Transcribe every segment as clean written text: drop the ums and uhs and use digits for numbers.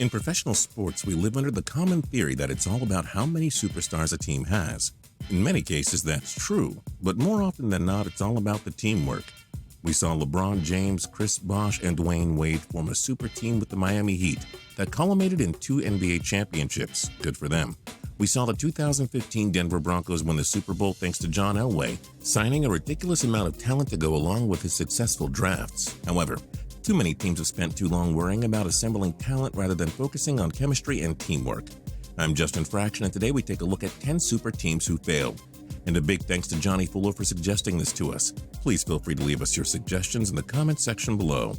In professional sports, we live under the common theory that it's all about how many superstars a team has. In many cases, that's true, but more often than not, it's all about the teamwork. We saw LeBron James, Chris Bosh, and Dwayne Wade form a super team with the Miami Heat that culminated in 2 NBA championships. Good for them. We saw the 2015 Denver Broncos win the Super Bowl thanks to John Elway, signing a ridiculous amount of talent to go along with his successful drafts. However, too many teams have spent too long worrying about assembling talent rather than focusing on chemistry and teamwork. I'm Justin Fraction, and today we take a look at 10 super teams who failed. And a big thanks to Johnny Fuller for suggesting this to us. Please feel free to leave us your suggestions in the comments section below.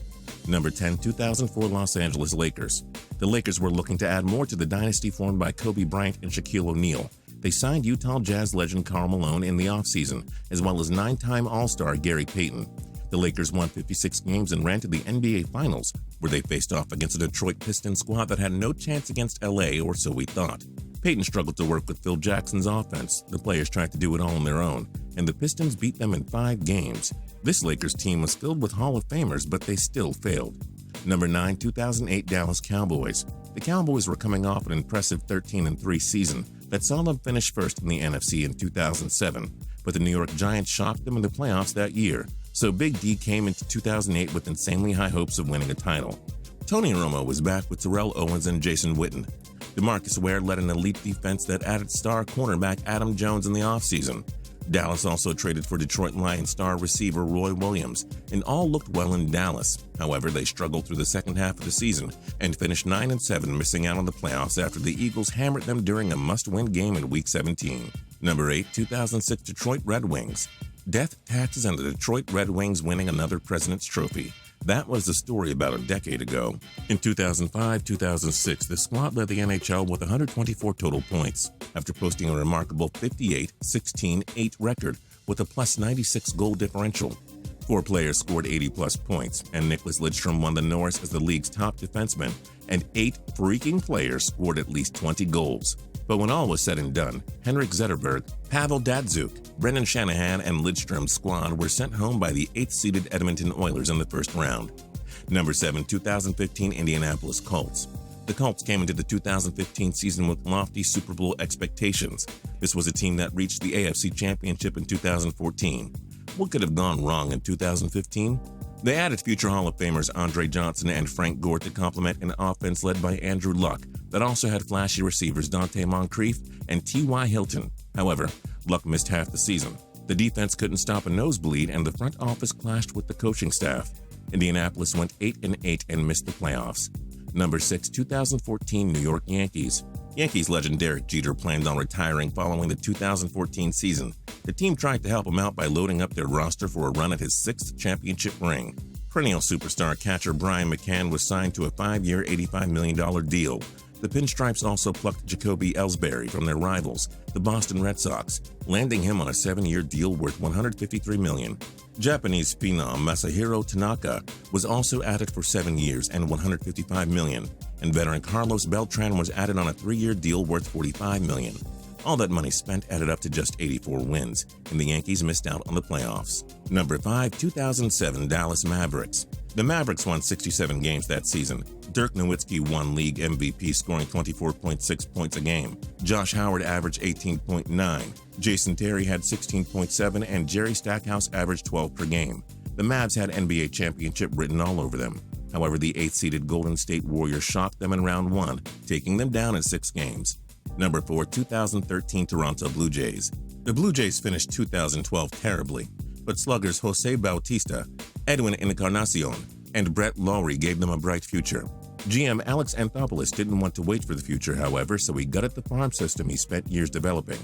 Number 10, 2004 Los Angeles Lakers. The Lakers were looking to add more to the dynasty formed by Kobe Bryant and Shaquille O'Neal. They signed Utah Jazz legend Karl Malone in the offseason, as well as 9-time All-Star Gary Payton. The Lakers won 56 games and ran to the NBA Finals, where they faced off against a Detroit Pistons squad that had no chance against LA, or so we thought. Payton struggled to work with Phil Jackson's offense. The players tried to do it all on their own, and the Pistons beat them in 5 games. This Lakers team was filled with Hall of Famers, but they still failed. Number 9, 2008 Dallas Cowboys. The Cowboys were coming off an impressive 13-3 season that saw them finish first in the NFC in 2007, but the New York Giants shocked them in the playoffs that year. So Big D came into 2008 with insanely high hopes of winning a title. Tony Romo was back with Terrell Owens and Jason Witten. DeMarcus Ware led an elite defense that added star cornerback Adam Jones in the offseason. Dallas also traded for Detroit Lions star receiver Roy Williams, and all looked well in Dallas. However, they struggled through the second half of the season and finished 9-7, missing out on the playoffs after the Eagles hammered them during a must-win game in Week 17. Number 8, 2006 Detroit Red Wings. Death, taxes, and the Detroit Red Wings winning another President's Trophy. That was the story about a decade ago. In 2005-2006, the squad led the NHL with 124 total points, after posting a remarkable 58-16-8 record with a plus 96 goal differential. 4 players scored 80-plus points, and Nicklas Lidstrom won the Norris as the league's top defenseman, and 8 freaking players scored at least 20 goals. But when all was said and done, Henrik Zetterberg, Pavel Datsyuk, Brendan Shanahan, and Lidstrom's squad were sent home by the 8th-seeded Edmonton Oilers in the first round. Number 7, 2015 Indianapolis Colts. The Colts came into the 2015 season with lofty Super Bowl expectations. This was a team that reached the AFC Championship in 2014. What could have gone wrong in 2015? They added future Hall of Famers Andre Johnson and Frank Gore to complement an offense led by Andrew Luck that also had flashy receivers Dante Moncrief and T.Y. Hilton. However, Luck missed half the season. The defense couldn't stop a nosebleed, and the front office clashed with the coaching staff. Indianapolis went 8-8 and missed the playoffs. Number 6, 2014 New York Yankees. Yankees legend Derek Jeter planned on retiring following the 2014 season. The team tried to help him out by loading up their roster for a run at his 6th championship ring. Perennial superstar catcher Brian McCann was signed to a 5-year, $85 million deal. The Pinstripes also plucked Jacoby Ellsbury from their rivals, the Boston Red Sox, landing him on a 7-year deal worth $153 million. Japanese phenom Masahiro Tanaka was also added for 7 years and $155 million, and veteran Carlos Beltran was added on a 3-year deal worth $45 million. All that money spent added up to just 84 wins, and the Yankees missed out on the playoffs. Number 5, 2007 Dallas Mavericks. The Mavericks won 67 games that season. Dirk Nowitzki won league MVP, scoring 24.6 points a game. Josh Howard averaged 18.9. Jason Terry had 16.7, and Jerry Stackhouse averaged 12 per game. The Mavs had NBA championship written all over them. However, the 8th-seeded Golden State Warriors shocked them in round 1, taking them down in 6 games. Number 4, 2013 Toronto Blue Jays. The Blue Jays finished 2012 terribly, but sluggers Jose Bautista, Edwin Encarnacion, and Brett Lawrie gave them a bright future. GM Alex Anthopoulos didn't want to wait for the future, however, so he gutted the farm system he spent years developing.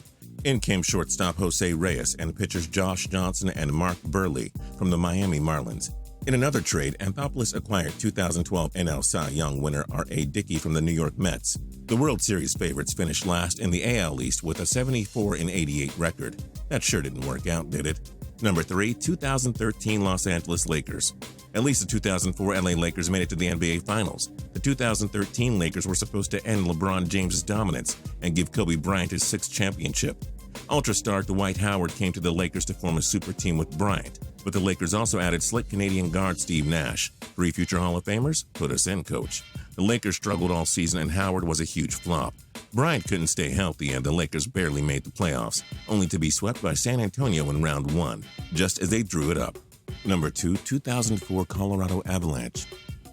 In came shortstop Jose Reyes and pitchers Josh Johnson and Mark Burley from the Miami Marlins. In another trade, Anthopoulos acquired 2012 NL Cy Young winner R.A. Dickey from the New York Mets. The World Series favorites finished last in the AL East with a 74-88 record. That sure didn't work out, did it? Number 3, 2013 Los Angeles Lakers. At least the 2004 LA Lakers made it to the NBA Finals. The 2013 Lakers were supposed to end LeBron James' dominance and give Kobe Bryant his 6th championship. Ultra star Dwight Howard came to the Lakers to form a super team with Bryant, But the Lakers also added slick Canadian guard Steve Nash. 3 future Hall of Famers? Put us in, coach. The Lakers struggled all season and Howard was a huge flop. Bryant couldn't stay healthy and the Lakers barely made the playoffs, only to be swept by San Antonio in round 1, just as they drew it up. Number 2, 2004 Colorado Avalanche.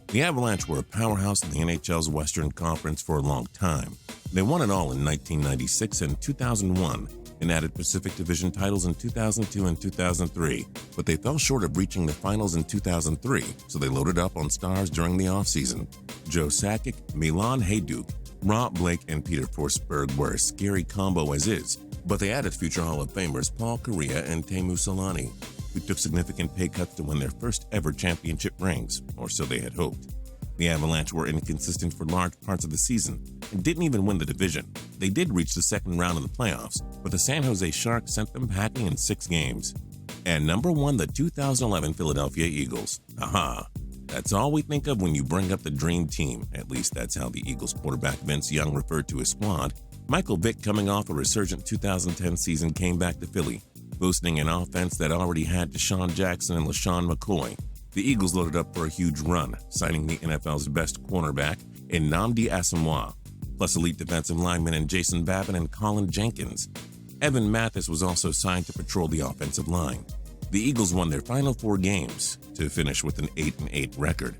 The Avalanche were a powerhouse in the NHL's Western Conference for a long time. They won it all in 1996 and 2001 and added Pacific Division titles in 2002 and 2003, but they fell short of reaching the finals in 2003, so they loaded up on stars during the offseason. Joe Sakic, Milan Hajduk, Rob Blake, and Peter Forsberg were a scary combo as is, but they added future Hall of Famers Paul Kariya and Teemu Selanne, who took significant pay cuts to win their first ever championship rings, or so they had hoped. The Avalanche were inconsistent for large parts of the season and didn't even win the division. They did reach the second round of the playoffs, but the San Jose Sharks sent them packing in 6 games. And number 1, the 2011 Philadelphia Eagles. Aha! That's all we think of when you bring up the dream team. At least that's how the Eagles quarterback Vince Young referred to his squad. Michael Vick, coming off a resurgent 2010 season, came back to Philly, boasting an offense that already had Deshaun Jackson and LaShawn McCoy. The Eagles loaded up for a huge run, signing the NFL's best cornerback in Nnamdi Asomugha, plus elite defensive linemen in Jason Babin and Colin Jenkins. Evan Mathis was also signed to patrol the offensive line. The Eagles won their final 4 games to finish with an 8-8 record.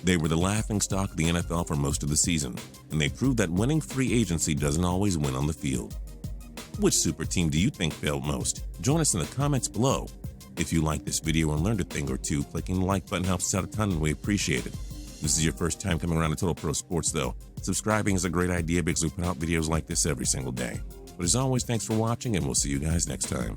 They were the laughingstock of the NFL for most of the season, and they proved that winning free agency doesn't always win on the field. Which super team do you think failed most? Join us in the comments below. If you liked this video and learned a thing or two, clicking the like button helps us out a ton and we appreciate it. If this is your first time coming around to Total Pro Sports though, subscribing is a great idea because we put out videos like this every single day. But as always, thanks for watching and we'll see you guys next time.